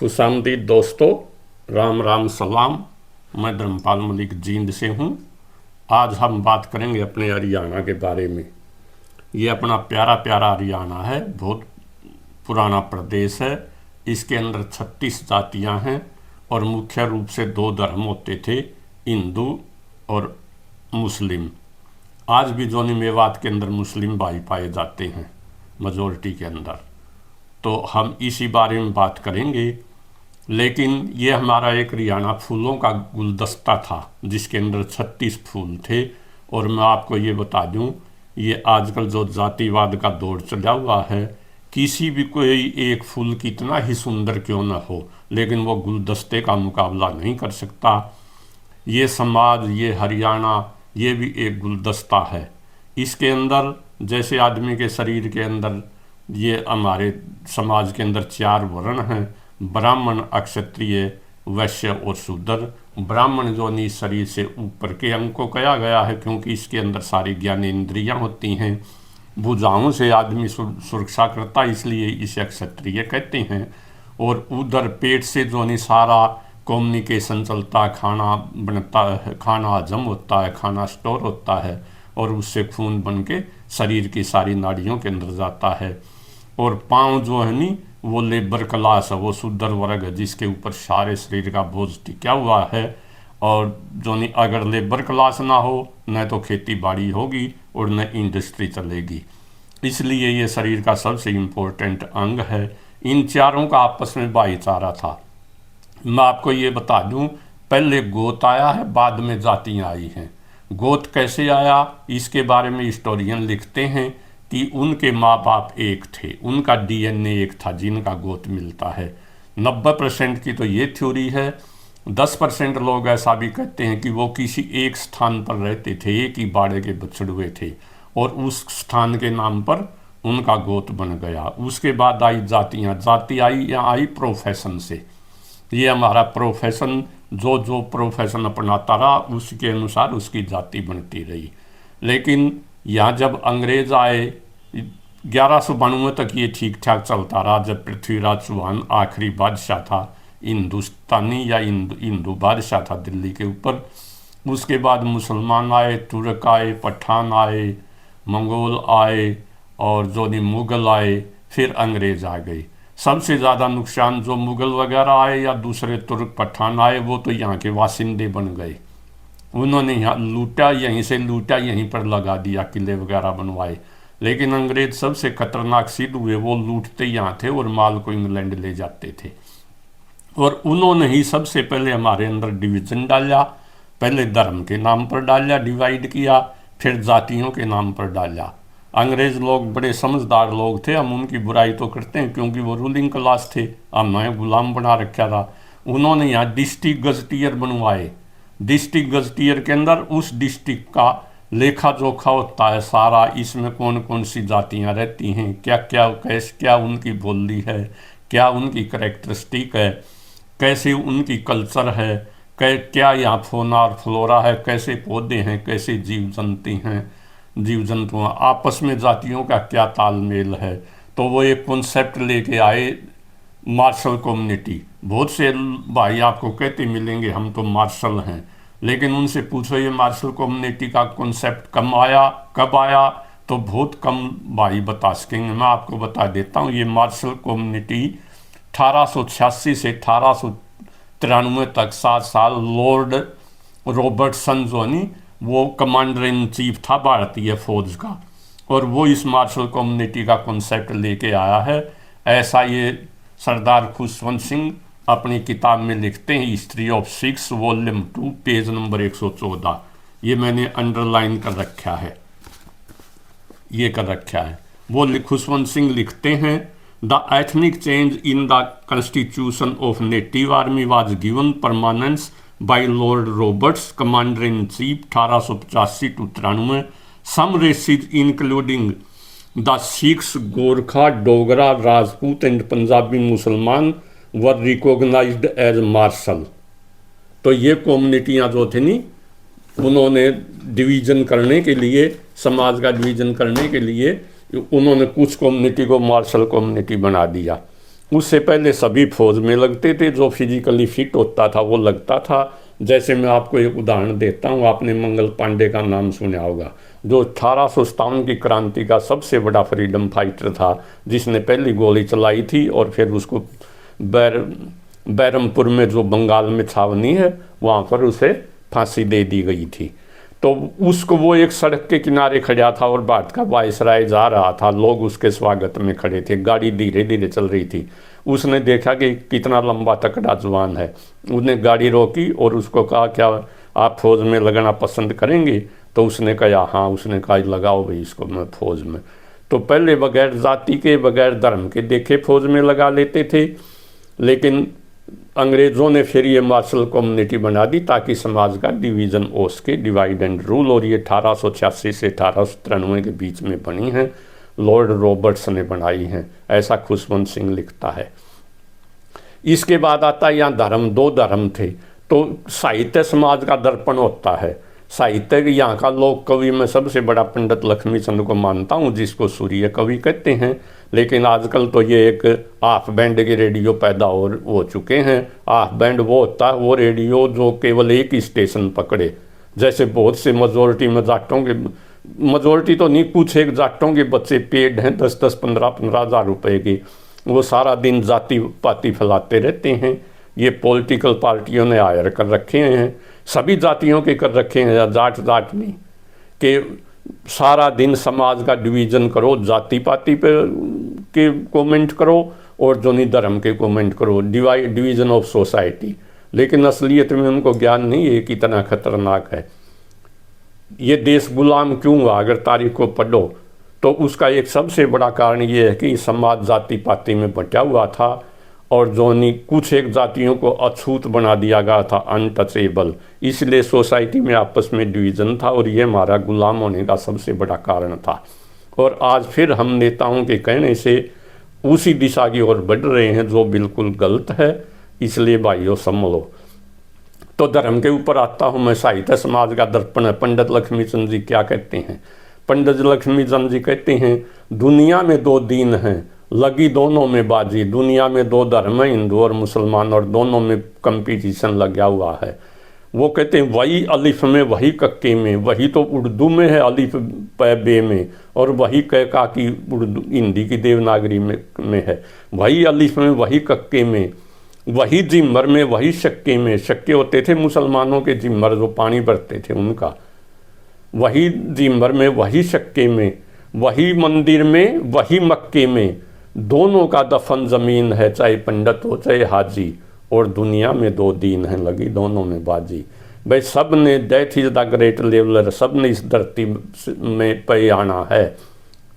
खुशामदीद दोस्तों, राम राम सलाम। मैं धर्मपाल मलिक जींद से हूँ। आज हम बात करेंगे अपने हरियाणा के बारे में। ये अपना प्यारा प्यारा हरियाणा है, बहुत पुराना प्रदेश है। इसके अंदर 36 जातियाँ हैं और मुख्य रूप से दो धर्म होते थे, हिंदू और मुस्लिम। आज भी जोनी मेवात के अंदर मुस्लिम भाई पाए जाते हैं मेजॉरिटी के अंदर, तो हम इसी बारे में बात करेंगे। लेकिन ये हमारा एक हरियाणा फूलों का गुलदस्ता था जिसके अंदर 36 फूल थे। और मैं आपको ये बता दूं, ये आजकल जो जातिवाद का दौर चला हुआ है, किसी भी कोई एक फूल कितना ही सुंदर क्यों न हो, लेकिन वो गुलदस्ते का मुकाबला नहीं कर सकता। ये समाज, ये हरियाणा, ये भी एक गुलदस्ता है। इसके अंदर जैसे आदमी के शरीर के अंदर, ये हमारे समाज के अंदर 4 वर्ण हैं: ब्राह्मण, क्षत्रिय, वैश्य और शूद्र। ब्राह्मण जो नी शरीर से ऊपर के अंग को कहा गया है, क्योंकि इसके अंदर सारी ज्ञानेंद्रियां होती हैं। भुजाओं से आदमी सुरक्षा करता, इसलिए इसे क्षत्रिय कहते हैं। और उधर पेट से जो नी सारा कम्युनिकेशन चलता, खाना बनता है, खाना हजम होता है, खाना स्टोर होता है और उससे खून बन के शरीर की सारी नाड़ियों के अंदर जाता है। और पाँव जो है नी, वो लेबर क्लास है, वो शूद्र वर्ग है जिसके ऊपर सारे शरीर का बोझ टिका हुआ है। और जो नहीं, अगर लेबर क्लास ना हो, न तो खेती बाड़ी होगी और न इंडस्ट्री चलेगी। इसलिए ये शरीर का सबसे इम्पोर्टेंट अंग है। इन चारों का आपस में भाईचारा था। मैं आपको ये बता दूं, पहले गोत आया है, बाद में जातियाँ आई हैं। गोत कैसे आया, इसके बारे में हिस्टोरियन लिखते हैं कि उनके माँ बाप एक थे, उनका डीएनए एक था जिनका गोत मिलता है। 90% की तो ये थ्योरी है। 10% लोग ऐसा भी कहते हैं कि वो किसी एक स्थान पर रहते थे, एक ही बाड़े के बछड़ुए थे और उस स्थान के नाम पर उनका गोत बन गया। उसके बाद आई जातियाँ। जाति आई या आई प्रोफेशन से। ये हमारा प्रोफेशन, जो जो प्रोफेशन अपनाता रहा उसके अनुसार उसकी जाति बनती रही। लेकिन यहाँ जब अंग्रेज आए, 1192 तक ये ठीक ठाक चलता रहा, जब पृथ्वीराज चौहान आखिरी बादशाह था, हिंदुस्तानी या हिंदू बादशाह था दिल्ली के ऊपर। उसके बाद मुसलमान आए, तुर्क आए, पठान आए, मंगोल आए और जो नहीं मुग़ल आए, फिर अंग्रेज आ गए। सबसे ज़्यादा नुकसान जो मुग़ल वगैरह आए या दूसरे तुर्क पठान आए, वो तो यहाँ के वासिंदे बन गए। उन्होंने यहाँ लूटा, यहीं से लूटा, यहीं पर लगा दिया, किले वगैरह बनवाए। लेकिन अंग्रेज सबसे खतरनाक सिद्ध हुए, वो लूटते यहाँ थे और माल को इंग्लैंड ले जाते थे। और उन्होंने ही सबसे पहले हमारे अंदर डिवीज़न डाला। पहले धर्म के नाम पर डाला, डिवाइड किया, फिर जातियों के नाम पर डाला। अंग्रेज लोग बड़े समझदार लोग थे, हम उनकी बुराई तो करते हैं क्योंकि वो रूलिंग क्लास थे, हमें गुलाम बना रखा था। उन्होंने यहाँ डिस्ट्रिक्ट गजटियर बनवाए। डिस्ट्रिक्ट गजटियर के अंदर उस डिस्ट्रिक्ट का लेखा जोखा होता है सारा, इसमें कौन कौन सी जातियाँ रहती हैं, क्या क्या कैसे, क्या उनकी बोली है, क्या उनकी करेक्टरिस्टिक है, कैसे उनकी कल्चर है, क्या यहाँ फौना और फ्लोरा है, कैसे पौधे हैं, कैसे जीव जंतु हैं, आपस में जातियों का क्या तालमेल है। तो वो एक कॉन्सेप्ट लेके आए, मार्शल कम्युनिटी। बहुत से भाई आपको कहते मिलेंगे हम तो मार्शल हैं, लेकिन उनसे पूछो ये मार्शल कम्युनिटी का कॉन्सेप्ट कब आया, तो बहुत कम भाई बता सकेंगे। मैं आपको बता देता हूँ, ये मार्शल कम्युनिटी 1886 से 1893 तक 7 साल लॉर्ड रॉबर्टसन जो नहीं, वो कमांडर इन चीफ था भारतीय फौज का, और वो इस मार्शल कम्युनिटी का कॉन्सेप्ट लेके आया है। ऐसा ये सरदार खुशवंत सिंह अपनी किताब में लिखते हैं, history of six volume 2 page number 114। ये मैंने अंडरलाइन कर रखा है, ये कर रखा है। वो खुशवंत सिंह लिखते हैं, the ethnic change in the constitution of native army was given permanence by Lord Roberts, commander in chief 1885 to 93। Some races including the Sikhs, Gorkha, Dogra, Rajput and Punjabi Musalman were recognised as martial. तो ये कम्युनिटियाँ जो थे नी, उन्होंने डिवीज़न करने के लिए, समाज का डिवीज़न करने के लिए उन्होंने कुछ कम्युनिटी को मार्शल कम्युनिटी बना दिया। उससे पहले सभी फौज में लगते थे। जो फिजिकली फिट होता था वो लगता था। जैसे मैं आपको एक उदाहरण देता हूँ, आपने मंगल पांडे का नाम सुना होगा, जो 1857 की क्रांति का सबसे बड़ा फ्रीडम फाइटर था, जिसने पहली गोली चलाई थी और फिर उसको बैरमपुर में, जो बंगाल में छावनी है, वहाँ पर उसे फांसी दे दी गई थी। तो उसको, वो एक सड़क के किनारे खड़ा था और भारत का वायसराय जा रहा था, लोग उसके स्वागत में खड़े थे, गाड़ी धीरे धीरे चल रही थी। उसने देखा कि कितना लंबा तकड़ा जवान है, उसने गाड़ी रोकी और उसको कहा, क्या आप फौज में लगना पसंद करेंगे? तो उसने कहा हाँ। उसने कहा लगाओ भाई इसको मैं फौज में। तो पहले बगैर जाति के, बगैर धर्म के देखे फौज में लगा लेते थे, लेकिन अंग्रेज़ों ने फिर ये मार्शल कम्युनिटी बना दी ताकि समाज का डिवीज़न हो सके, डिवाइड एंड रूल। और ये 1886 से 1893 के बीच में बनी हैं, लॉर्ड रॉबर्ट्स ने बनाई हैं, ऐसा खुशवंत सिंह लिखता है। इसके बाद आता है यहाँ धर्म, दो धर्म थे। तो साहित्य समाज का दर्पण होता है। साहित्य यहाँ का लोक कवि में सबसे बड़ा पंडित लक्ष्मीचंद को मानता हूँ, जिसको सूर्य कवि कहते हैं। लेकिन आजकल तो ये एक हाफ बैंड के रेडियो पैदा हो चुके हैं। हाफ बैंड वो होता है वो रेडियो जो केवल एक ही स्टेशन पकड़े। जैसे बहुत से मेजोरिटी में जाटों के, मेजोरिटी तो नहीं, कुछ एक जाटों के बच्चे पेड हैं 10-10, 15-15 हज़ार रुपए के, वो सारा दिन जाति पाति फैलाते रहते हैं। ये पॉलिटिकल पार्टियों ने हायर कर रखे हैं, सभी जातियों के कर रखे हैं, जाट जाट नहीं, कि सारा दिन समाज का डिवीज़न करो, जाति पाति पे के कमेंट करो और जो नहीं धर्म के कमेंट करो, डिवीज़न ऑफ सोसाइटी। लेकिन असलियत में उनको ज्ञान नहीं है कितना खतरनाक है। ये देश गुलाम क्यों हुआ? अगर तारीख को पढ़ो तो उसका एक सबसे बड़ा कारण ये है कि समाज जाति पाति में बंटा हुआ था और जो नहीं कुछ एक जातियों को अछूत बना दिया गया था, अनटचेबल। इसलिए सोसाइटी में आपस में डिवीज़न था और ये हमारा गुलाम होने का सबसे बड़ा कारण था। और आज फिर हम नेताओं के कहने से उसी दिशा की ओर बढ़ रहे हैं जो बिल्कुल गलत है। इसलिए भाइयों संभलो। तो धर्म के ऊपर आता हूँ मैं। साहित्य समाज का दर्पण है। पंडित लक्ष्मीचंद जी क्या कहते हैं? पंडित लक्ष्मीचंद जी कहते हैं, दुनिया में दो दीन हैं, लगी दोनों में बाजी। दुनिया में दो धर्म है, हिंदू और मुसलमान, और दोनों में कंपटीशन लगा हुआ है। वो कहते हैं वही अलिफ में, वही कक्के में, वही तो उर्दू में है अलिफ बे में, और वही का की उर्दू हिंदी की देवनागरी में है। वही अलिफ में, वही कक्के में, वही जिम्मर में, वही शक्के में। शक्के होते थे मुसलमानों के जिम्मर, जो पानी भरते थे उनका। वही जिम्मर में, वही शक्के में, वही मंदिर में, वही मक्के में। दोनों का दफन ज़मीन है, चाहे पंडित हो चाहे हाजी। और दुनिया में दो दीन हैं, लगी दोनों में बाजी। भाई सब ने, death is the great leveller, सब ने इस धरती में पे आना है।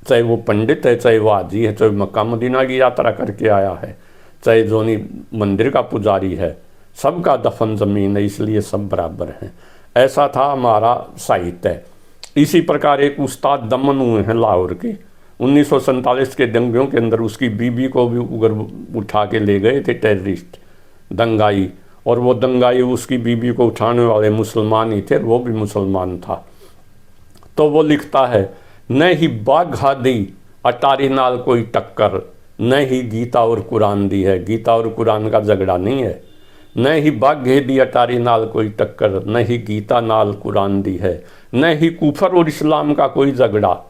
चाहे वो पंडित है, चाहे वो हाजी है, चाहे मक्का मदीना की यात्रा करके आया है, चाहे जोनी मंदिर का पुजारी है, सबका दफन ज़मीन है, इसलिए सब बराबर हैं। ऐसा था हमारा साहित्य। इसी प्रकार एक उस्ताद दमन हुए हैं लाहौर के, 1947 के दंगों के अंदर उसकी बीबी को भी उठा के ले गए थे टेररिस्ट, दंगाई। और वो दंगाई उसकी बीबी को उठाने वाले मुसलमान ही थे, वो भी मुसलमान था। तो वो लिखता है, न ही बाघ दी अटारी नाल कोई टक्कर, न ही गीता और कुरान दी है। गीता और कुरान का झगड़ा नहीं है। न ही बाघ दी अटारी नाल कोई टक्कर, न ही गीता नाल कुरान दी है। न ही कुफर और इस्लाम का कोई झगड़ा,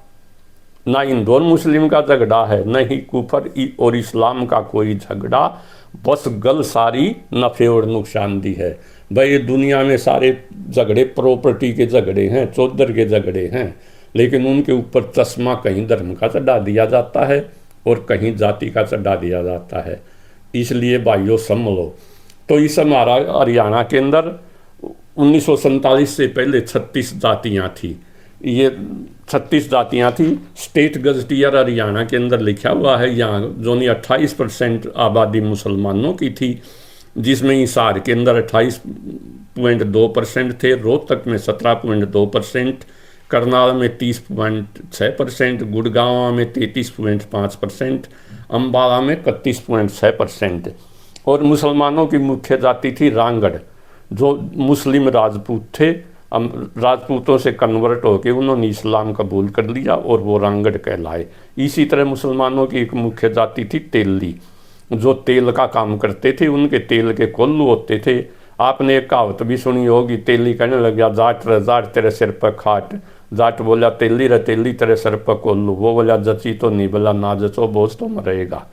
ना हिंदू और मुस्लिम का झगड़ा है, न ही कुफर और इस्लाम का कोई झगड़ा, बस गल सारी नफ़े और नुकसान दी है। भाई ये दुनिया में सारे झगड़े प्रॉपर्टी के झगड़े हैं, चौधर के झगड़े हैं, लेकिन उनके ऊपर चश्मा कहीं धर्म का चढ़ा दिया जाता है और कहीं जाति का चढ़ा दिया जाता है। इसलिए भाइयों संभलो। तो इस हमारा हरियाणा के अंदर 1947 से पहले 36 जातियाँ थी। ये 36 जातियाँ थी। स्टेट गजटियर हरियाणा के अंदर लिखा हुआ है। यहाँ जो 28% आबादी मुसलमानों की थी, जिसमें हिसार के अंदर 28.2% थे, रोहतक में 17.2%, करनाल में 30.6%, गुड़गांव में 33.5%, अम्बाला में 31.6%। और मुसलमानों की मुख्य जाति थी रांगड़, जो मुस्लिम राजपूत थे। राजपूतों से कन्वर्ट होकर उन्होंने इस्लाम कबूल कर लिया और वो रांगड़ कहलाए। इसी तरह मुसलमानों की एक मुख्य जाति थी तेली, जो तेल का काम करते थे उनके तेल के कोल्लू होते थे। आपने एक कहावत भी सुनी होगी, तेली कहने लग गया जाट रे जाट तेरे सिर पर खाट। जाट बोला तेली रे तेली तेरे सिर पर कोल्लू। वो बोला जची तो नहीं, बोला ना जचो बोझ तो मरेगा।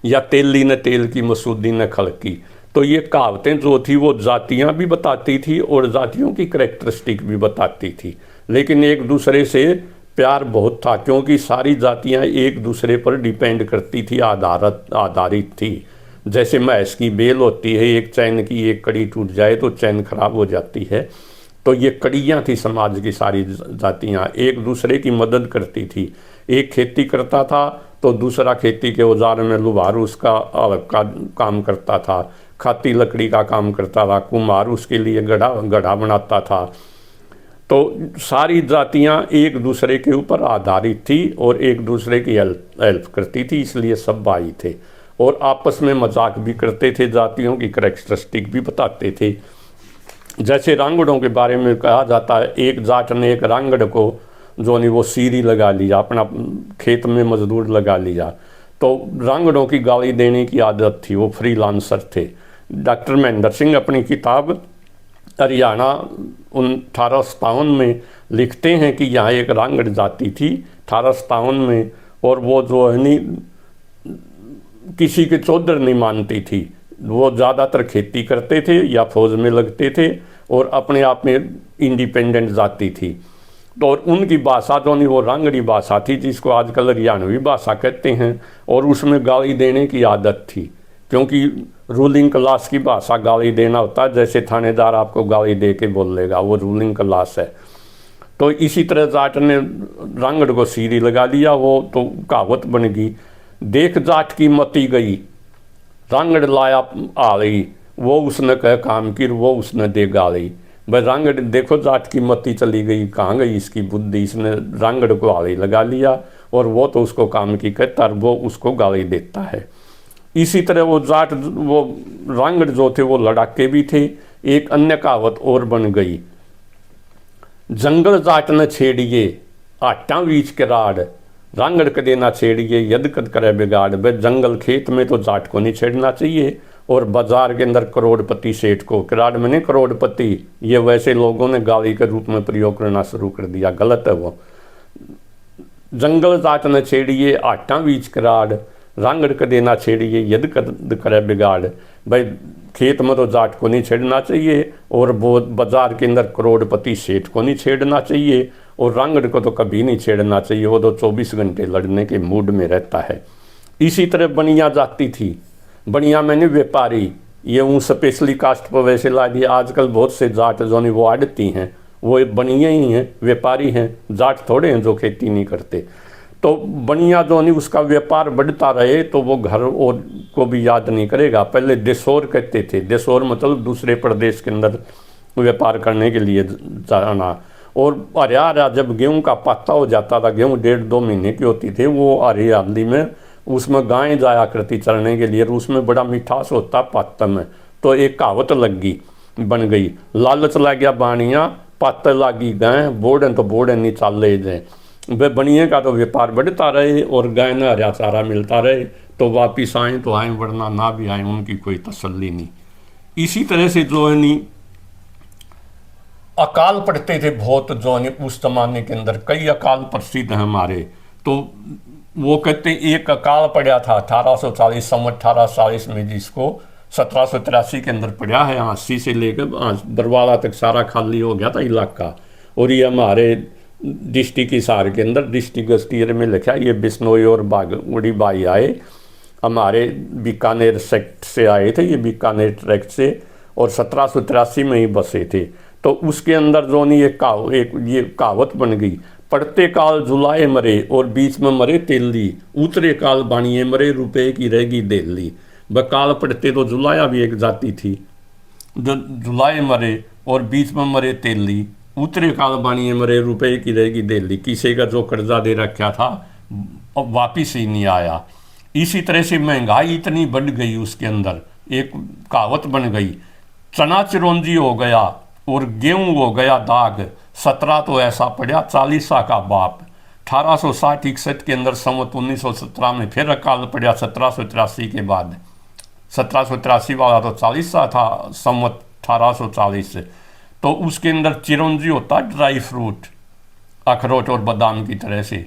या तेली ने तेल की मसूदी ने खड़की। तो ये कहावतें जो थी वो जातियां भी बताती थी और जातियों की करैक्टरिस्टिक भी बताती थी, लेकिन एक दूसरे से प्यार बहुत था क्योंकि सारी जातियां एक दूसरे पर डिपेंड करती थी, आधारित थी। जैसे भैंस की बेल होती है, एक चैन की एक कड़ी टूट जाए तो चैन खराब हो जाती है। तो ये कड़ियाँ थी समाज की, सारी जातियाँ एक दूसरे की मदद करती थी। एक खेती करता था तो दूसरा खेती के औजार में लुहार उसका का काम करता था, खाती लकड़ी का काम करता था, कुम्हार उसके लिए गढ़ा बनाता था। तो सारी जातियाँ एक दूसरे के ऊपर आधारित थी और एक दूसरे की हेल्प करती थी, इसलिए सब भाई थे और आपस में मजाक भी करते थे, जातियों की करैक्टरिस्टिक भी बताते थे। जैसे रांगड़ों के बारे में कहा जाता है, एक जाट ने एक रांगड़ को जो नहीं वो सीरी लगा लिया, अपना खेत में मजदूर लगा लिया। तो रांगड़ों की गाली देने की आदत थी, वो फ्रीलांसर थे। डॉक्टर महेंद्र सिंह अपनी किताब हरियाणा 1857 में लिखते हैं कि यहाँ एक रांगड़ जाति थी 1857 में, और वो जो है नहीं किसी के चौधर नहीं मानती थी। वो ज़्यादातर खेती करते थे या फौज में लगते थे और अपने आप में इंडिपेंडेंट जाति थी। तो और उनकी भाषा जो नहीं वो रांगड़ी भाषा थी, जिसको आजकल हरियाणवी भाषा कहते हैं, और उसमें गाली देने की आदत थी क्योंकि रूलिंग क्लास की भाषा गाली देना होता है। जैसे थानेदार आपको गाली दे के बोलेगा, वो रूलिंग क्लास है। तो इसी तरह जाट ने रांगड़ को सीरी लगा लिया, वो तो कहावत बन गई, देख जाट की मती गई रांगड़ लाया आ गई, वो उसने कह काम की वो उसने दे गाली। भाई रांगड़ देखो जाट की मती चली गई, कहाँ गई इसकी बुद्धि, इसने रांगड़ को आली लगा लिया और वो तो उसको काम की कहता और वो उसको गाली देता है। इसी तरह वो जाट वो रांगड़ जो थे वो लड़ाके भी थे। एक अन्य कहावत और बन गई, जंगल जाट न छेड़िए आटा बीच के राड़, रांगड़ कदे ना छेड़िए यद कद करे बिगाड़। भाई जंगल खेत में तो जाट को नहीं छेड़ना चाहिए, और बाजार के अंदर करोड़पति सेठ को, किराड़ में नहीं करोड़पति, ये वैसे लोगों ने गाली के रूप में प्रयोग करना शुरू कर दिया, गलत है वो। जंगल जाट न छेड़िए आटा बीच किराड़, रांगड़ कदे ना छेड़िए यद कद करे बिगाड़। भाई खेत में तो जाट को नहीं छेड़ना चाहिए और वो बाजार के अंदर करोड़पति सेठ को नहीं छेड़ना चाहिए, और रांगड़ को तो कभी नहीं छेड़ना चाहिए, वो तो 24 घंटे लड़ने के मूड में रहता है। इसी तरह बनिया जाती थी, बनिया मैंने व्यापारी, ये उन स्पेशली कास्ट पर वैसे ला दिया। आजकल बहुत से जाट जो नहीं वो आड़ती हैं, वो बनिया ही हैं, व्यापारी हैं, जाट थोड़े हैं जो खेती नहीं करते। तो बनिया जो नहीं उसका व्यापार बढ़ता रहे तो वो घर और को भी याद नहीं करेगा। पहले देशोर कहते थे, देशोर मतलब दूसरे प्रदेश के अंदर व्यापार करने के लिए जाना। और हरियाणा जब गेहूं का पत्ता हो जाता था, गेहूं 1.5-2 महीने की होती थी, वो हरियाली में उसमें गायें जाया करती चलने के लिए, उसमें बड़ा मिठास होता पत्ते में। तो एक कहावत बन गई, लालच लग गया बानिया पत्ते लागी गाय, बोड़े तो बोड़े नहीं चाल ले जाए। वे बनिए का तो व्यापार बढ़ता रहे और गाय न हरा चारा मिलता रहे, तो वापिस आए तो आए, वरना ना भी आए, उनकी कोई तसल्ली नहीं। इसी तरह से जो है नहीं अकाल पड़ते थे बहुत, जो है उस जमाने के अंदर कई अकाल प्रसिद्ध हैं हमारे। तो वो कहते एक अकाल पड़ा था 1840 सम 1840 में, जिसको 1783 के अंदर पड़ा है। 80 से लेकर बरवाला तक सारा खाली हो गया था इलाका। और ये हमारे डिस्ट्रिक्ट हिसार के अंदर डिस्ट्रिक्ट गस्टियर में लिखा, ये बिश्नोई और बागड़ी बाई आए हमारे बीकानेर सेक्ट से आए थे, ये बीकानेर ट्रैक्ट से, और 1783 में ही बसे थे। तो उसके अंदर जो नहीं ये कहावत बन गई, पड़ते काल जुलाए मरे और बीच में मरे तेली, उतरे काल बानिए मरे रुपए की रहेगी देली। बकाल पड़ते तो जुलाया भी एक जाति थी, जुलाए मरे और बीच में मरे तेली, उतरे काल बानिए मरे रुपए की रहेगी देली। किसी का जो कर्जा दे रखा था अब वापिस ही नहीं आया। इसी तरह से महंगाई इतनी बढ़ गई, उसके अंदर एक कहावत बन गई, चना चिरौंजी हो गया और गेहूं हो गया दाग, 17 तो ऐसा पड़ा 40 का बाप। 1860-61 के अंदर संवत 1917 में फिर अकाल पड़ा 1783 के बाद। 1783 वाला तो 40 सा था, संवत 1840 से। तो उसके अंदर चिरौंजी होता ड्राई फ्रूट, अखरोट और बादाम की तरह से,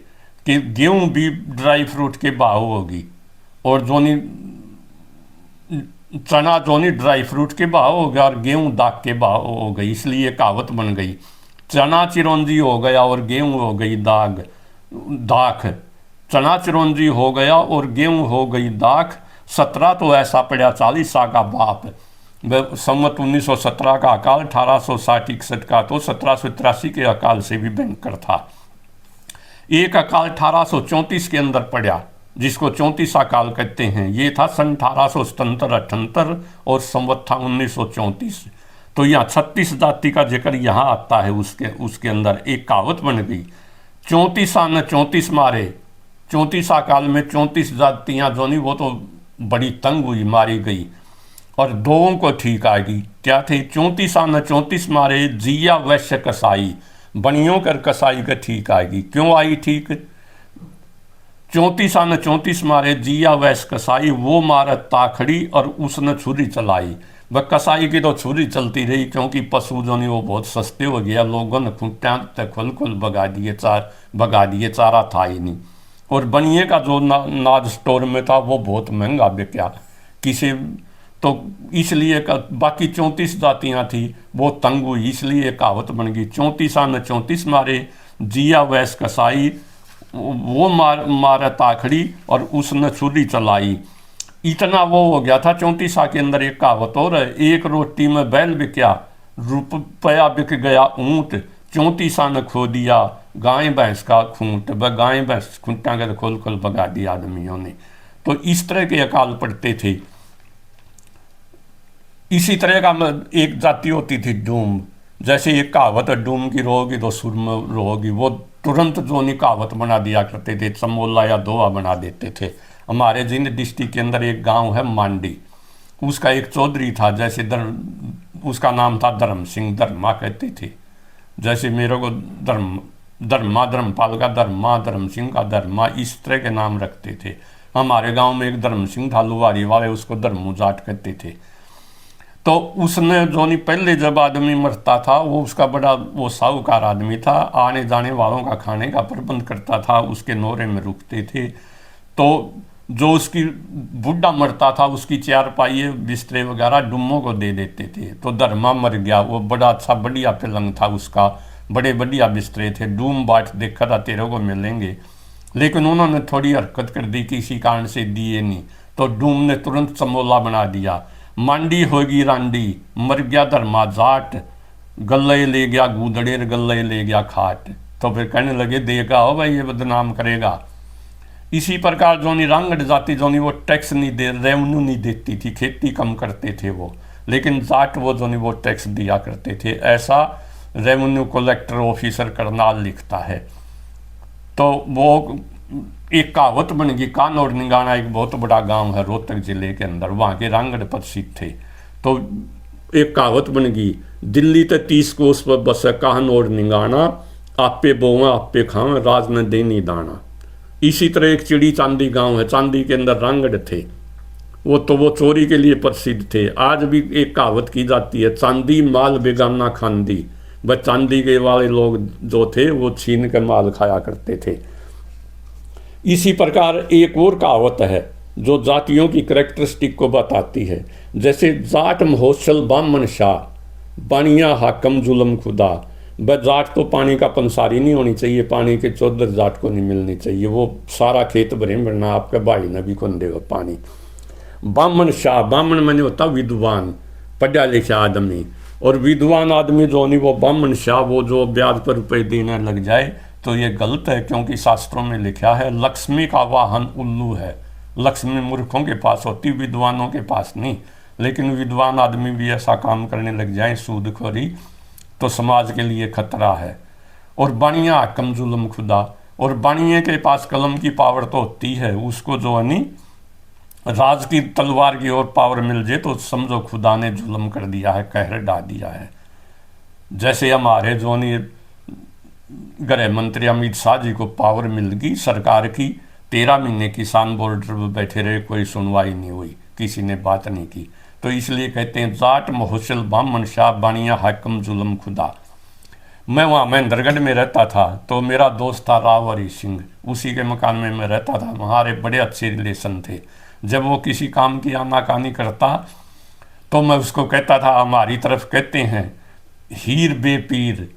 कि गेहूं भी ड्राई फ्रूट के भाव होगी और जोनी चना जोनी ड्राई फ्रूट के भाव हो गया और गेहूं दाख के भाव हो गई, इसलिए कहावत बन गई। चना चिरौंजी हो गया और गेहूं हो गई दाख। चना चिरौंजी हो गया और गेहूं हो गई दाख। 17 तो ऐसा पड़ा 40 सा का बाप। संवत 1917 का अकाल, 1860-61 का तो 1783 के अकाल से भी भयंकर था। एक अकाल 1834 के अंदर पड़ा, जिसको 34 अकाल कहते हैं। ये था सन 1877-78 और संवत था 1934। तो यहाँ 36 जाति का जिक्र यहाँ आता है। उसके अंदर एक कहावत बन गई, 34 आने 34 मारे। 34 अकाल में 34 जातियाँ जो नहीं, वो तो बड़ी तंग हुई, मारी गई, और दोों को ठीक आ गई। क्या थे? 34 आने 34 मारे, जिया वैश्य कसाई। बनियों कर कसाई का ठीक आएगी। क्यों आई ठीक? 34 आने 34 मारे, जिया वैश्य कसाई। वो मारत ताखड़ी और उसने छुरी चलाई। वह कसाई की तो छुरी चलती रही, क्योंकि पशु जो नहीं वो बहुत सस्ते हो गया। लोगों ने खूंटा तक खुल भगा दिए, चारा था ही नहीं। और बनिए का जो नाज स्टोर में था वो बहुत महंगा बिका किसी, तो इसलिए बाकी 34 जातियाँ थी वो तंग हुई, इसलिए कहावत बन गई, 34 आने 34 मारे, जिया वैस कसाई। वो मारा ताखड़ी और उसने छुरी चलाई। इतना वो हो गया था। 34 के अंदर एक कहावत और है, एक रोटी में बैल बिका, रुपया बिक गया ऊँट। 34 ने खो दिया गाय भैंस का खूंट। वह गाय भैंस खूंटा कर खोल भगा दिया आदमियों ने। तो इस तरह के अकाल पड़ते थे। इसी तरह का एक जाति होती थी डूम। जैसे एक कहावत है, डूम की रोगी तो सुर में रोगी। वो तुरंत जो नहीं कहावत बना दिया करते थे, समोला या दोहा बना देते थे। हमारे जिंद डिस्ट्रिक्ट के अंदर एक गांव है मांडी, उसका एक चौधरी था, जैसे उसका नाम था धर्म सिंह, धर्मा कहते थे। जैसे मेरे को धर्मपाल का धर्मा, धर्म सिंह का धर्मा, इस तरह के नाम रखते थे। हमारे गांव में एक धर्म सिंह था लुवारी वाले, उसको धर्मू जाट कहते थे। तो उसने जो नहीं, पहले जब आदमी मरता था वो उसका बड़ा वो साहूकार आदमी था, आने जाने वालों का खाने का प्रबंध करता था, उसके नोरे में रुकते थे। तो जो उसकी बुढ़ा मरता था उसकी चारपाई बिस्तरे वगैरह डुम्मों को दे देते थे। तो धर्मा मर गया, वो बड़ा अच्छा बढ़िया पलंग था उसका, बड़े बढ़िया बिस्तरे थे। डूम बाट देखा था तेरे को मिलेंगे, लेकिन उन्होंने थोड़ी हरकत कर दी, किसी कारण से दिए नहीं। तो डूम ने तुरंत समोला बना दिया, मांडी होगी रांडी, मर गया धर्मा जाट, गल्ले ले गया गूदड़ेर, गल्ले ले गया खाट। तो फिर कहने लगे देगा हो भाई ये बदनाम करेगा। इसी प्रकार जोनी रांगड़ जाति जोनी वो टैक्स नहीं दे, रेवेन्यू नहीं देती थी, खेती कम करते थे वो, लेकिन जाट वो जोनी वो टैक्स दिया करते थे। ऐसा रेवेन्यू कलेक्टर ऑफिसर करनाल लिखता है। तो वो एक कहावत बन गई। कानौर निंगाना एक बहुत बड़ा गांव है रोहतक जिले के अंदर, वहाँ के रांगड़ प्रसिद्ध थे। तो एक कहावत बन गई, दिल्ली ते 30 कोस पर बस कानौर निंगाना, आपे बोवा आपे खावे, राज न देनी दाना। इसी तरह एक चिड़ी चांदी गांव है, चांदी के अंदर रांगड़ थे, वो चोरी के लिए प्रसिद्ध थे। आज भी एक कहावत की जाती है, चांदी माल बेगाना खांदी। वह चांदी के वाले लोग जो थे वो छीन कर माल खाया करते थे। इसी प्रकार एक और कहावत है जो जातियों की करेक्टरिस्टिक को बताती है। जैसे जाट महोत्सल बामन शाह, बानिया हाकम जुलम खुदा। वह जाट तो पानी का पंसारी नहीं होनी चाहिए, पानी के चौधर जाट को नहीं मिलनी चाहिए, वो सारा खेत भरे भरना, आपके भाई ने भी कौन देगा पानी। बामन शाह, बामन मैंने होता विद्वान, पढ़ा लिखा आदमी। और विद्वान आदमी जो नहीं वो बामन शाह, वो जो ब्याज पर रुपये देने लग जाए तो ये गलत है, क्योंकि शास्त्रों में लिखा है लक्ष्मी का वाहन उल्लू है। लक्ष्मी मूर्खों के पास होती, विद्वानों के पास नहीं। लेकिन विद्वान आदमी भी ऐसा काम करने लग जाए सूदखोरी, तो समाज के लिए खतरा है। और बानिया कम जुल्म खुदा, और बानिए के पास कलम की पावर तो होती है, उसको जो है नहीं राज की तलवार की ओर पावर मिल जाए तो समझो खुदा ने जुल्म कर दिया है, कहर डाल दिया है। जैसे हमारे जो नहीं गृह मंत्री अमित शाह जी को पावर मिल गई सरकार की, 13 महीने किसान बॉर्डर पर बैठे रहे, कोई सुनवाई नहीं हुई, किसी ने बात नहीं की। तो इसलिए कहते हैं जाट मोहसिल बामन शाह बानिया हाकम जुल्म खुदा। मैं वहाँ महेंद्रगढ़ में रहता था, तो मेरा दोस्त था राव हरी सिंह, उसी के मकान में मैं रहता था। हमारे बड़े अच्छे रिलेशन थे। जब वो किसी काम की आनाकानी करता तो मैं उसको कहता था, हमारी तरफ कहते हैं हीर बेपीर,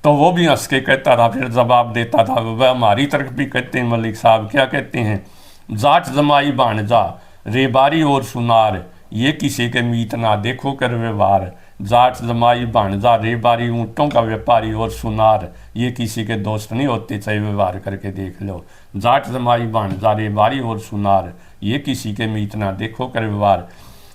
तो वो भी हंस के कहता था, फिर जवाब देता था, वह हमारी तरफ भी कहते हैं मलिक साहब, क्या कहते हैं, जाट जमाई भाणजा रेबारी और सुनार, ये किसी के मीत ना देखो कर व्यवहार। जाट जमाई भाणजा रेबारी ऊँटों का व्यापारी और सुनार, ये किसी के दोस्त नहीं होते, चाहे व्यवहार करके देख लो। जाट जमाई भाणजा रेबारी और सुनार, ये किसी के मीत ना देखो कर व्यवहार।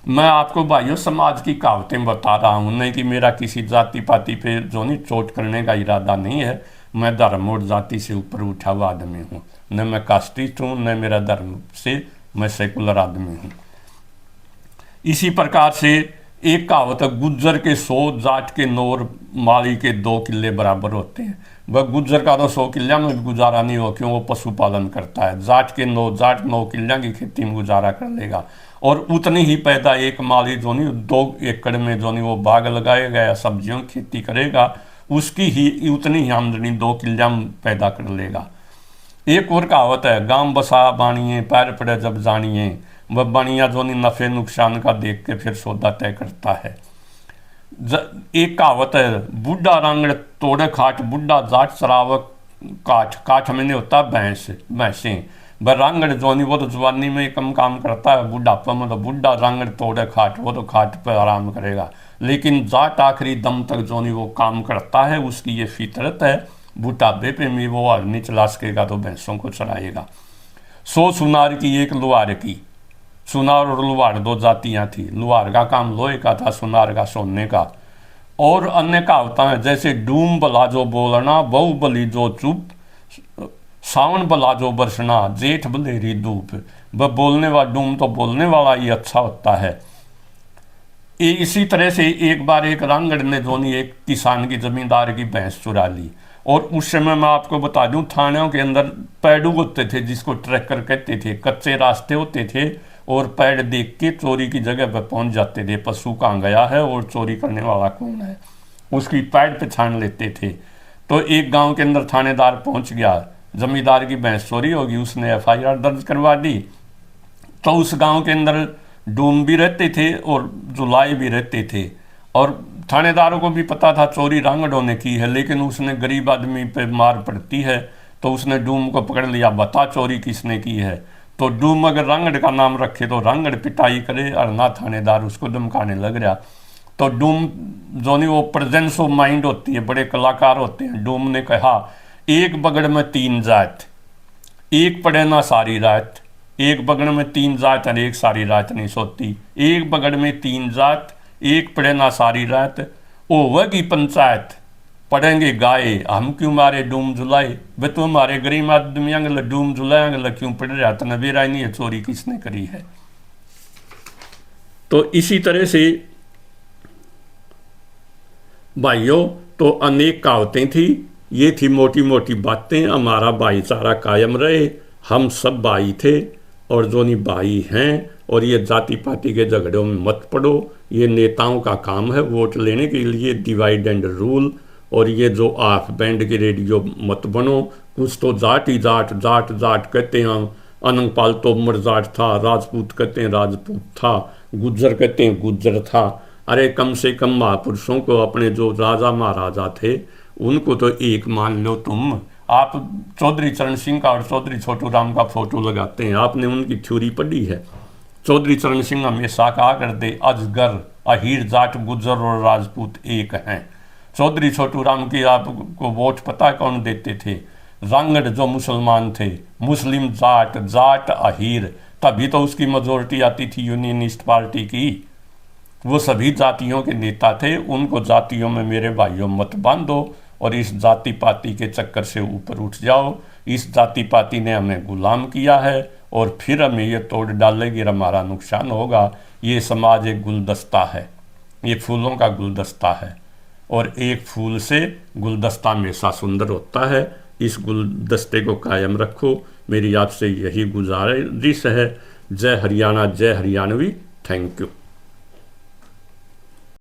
मैं आपको भाइयों समाज की कहावतें बता रहा हूँ, नहीं कि मेरा किसी जाति पाति पे जो नहीं चोट करने का इरादा नहीं है। मैं धर्म और जाति से ऊपर उठा हुआ आदमी हूँ, न मैं कास्टिस्ट हूँ, न मेरा धर्म से, मैं सेकुलर आदमी हूँ। इसी प्रकार से एक कहावत है, गुज्जर के 100 जाट के 9 और माली के 2 किले बराबर होते हैं। वह गुज्जर का तो 100 किला में भी गुजारा नहीं हो, क्यों, वो पशुपालन करता है। जाट 9 किला की खेती में गुजारा कर लेगा, और उतनी ही पैदा एक माली जो नहीं 2 एकड़ में जो नहीं वो बाग लगाएगा या सब्जियों की खेती करेगा, उसकी ही उतनी ही आमदनी 2 किला में पैदा कर लेगा। एक और कहावत है, गांव बसा बानिए पैर पड़े जब जानिए, वह बानिया जो नहीं नफे नुकसान का देख के फिर सौदा तय करता है। एक कहावत है, बुढ़ा रंगड़ तोड़े खाट, बुढ़ा जाट चरावक काठ, काठ में नहीं होता भैंसें, वह रांगड़ जो नहीं वो तो जवानी में कम काम करता है, बुढ़ापा में तो बुढ़ा रांगड़ तोड़े खाट, वो तो खाट पर आराम करेगा। लेकिन जाट आखिरी दम तक जो नहीं वो काम करता है, उसकी ये फितरत है, बुढ़ापे पे भी वो हल नहीं चला सकेगा तो भैंसों को चलाएगा। 100 सुनार की एक लुहार की, सुनार और लुहार 2 जातियाँ थी, लुहार का काम लोहे का था, सुनार का सोने का। और अन्य कहावतें हैं, जैसे डूम भला जो बोलना, बहु बली जो चुप, सावन भला जो बरसना, जेठ बलेरी धूप। वह बोलने वाला, डूम तो बोलने वाला ही अच्छा होता है। इसी तरह से एक बार एक रांगड़ ने जो नहीं एक किसान की जमींदार की भैंस चुरा ली, और उस समय मैं आपको बता दूं थानों के अंदर पैडू होते थे, जिसको ट्रैकर कहते थे, कच्चे रास्ते होते थे, और पैड देख के चोरी की जगह पर पहुंच जाते थे, पशु कहाँ गया है और चोरी करने वाला कौन है, उसकी पैड पे छान लेते थे। तो एक गांव के अंदर थानेदार पहुंच गया, जमींदार की भैंस चोरी होगी, उसने FIR दर्ज करवा दी। तो उस गांव के अंदर डूम भी रहते थे और जुलाई भी रहते थे, और थानेदारों को भी पता था चोरी रांगड़ों ने की है, लेकिन उसने गरीब आदमी पे मार पड़ती है, तो उसने डूम को पकड़ लिया, बता चोरी किसने की है। तो डूम अगर रांगड़ का नाम रखे तो रांगड़ पिटाई करे, और ना थानेदार उसको धमकाने लग रहा। तो डूम जो नहीं वो प्रेजेंस ऑफ माइंड होती है, बड़े कलाकार होते हैं। डूम ने कहा, एक बगड़ में 3 जात, एक पड़े ना सारी रात, एक बगड़ में 3 जात और एक सारी रात नहीं सोती, एक बगड़ में 3 जात, एक पड़े ना सारी रात, ओवगी पंचायत पढ़ेंगे गाए, हम क्यों मारे डूम जुलाए। वे तो हमारे गरीब आदमी अंगल डूम जुलाएंगे, क्यों पढ़ रहा था, नबेरा नहीं है, चोरी किसने करी है। तो इसी तरह से भाइयों, तो अनेक कहावतें थी, ये थी मोटी मोटी बातें। हमारा भाईचारा कायम रहे, हम सब भाई थे और जो नहीं भाई हैं, और ये जाति पाति के झगड़ों में मत पड़ो, ये नेताओं का काम है वोट लेने के लिए डिवाइड एंड रूल। और ये जो ऑफ बैंड की रेडियो मत बनो, कुछ तो जाट ही जाट, जाट जाट कहते हैं, अनंगपाल तोमर जाट था, राजपूत कहते हैं राजपूत था, गुज्जर कहते हैं गुज्जर था। अरे कम से कम महापुरुषों को, अपने जो राजा महाराजा थे उनको तो एक मान लो तुम। आप चौधरी चरण सिंह का और चौधरी छोटू राम का फोटो लगाते हैं, आपने उनकी थ्योरी पढ़ी है। चौधरी चरण सिंह हमेशा कहा करते, अजगर अहीर जाट गुज्जर और राजपूत एक हैं। चौधरी छोटू राम की आपको वोट पता कौन देते थे, रांगड़ जो मुसलमान थे, मुस्लिम जाट, जाट अहीर, तभी तो उसकी मेजोरिटी आती थी यूनियनिस्ट पार्टी की। वो सभी जातियों के नेता थे, उनको जातियों में मेरे भाइयों मत बांधो और इस जाति पाति के चक्कर से ऊपर उठ जाओ। इस जाति पाति ने हमें गुलाम किया है और फिर हमें ये तोड़ डालेगी, हमारा नुकसान होगा। ये समाज एक गुलदस्ता है, ये फूलों का गुलदस्ता है। और एक फूल से गुलदस्ता हमेशा सुंदर होता है। इस गुलदस्ते को कायम रखो, मेरी आपसे यही गुजारिश है। जय हरियाणा, जय हरियाणवी। Thank you.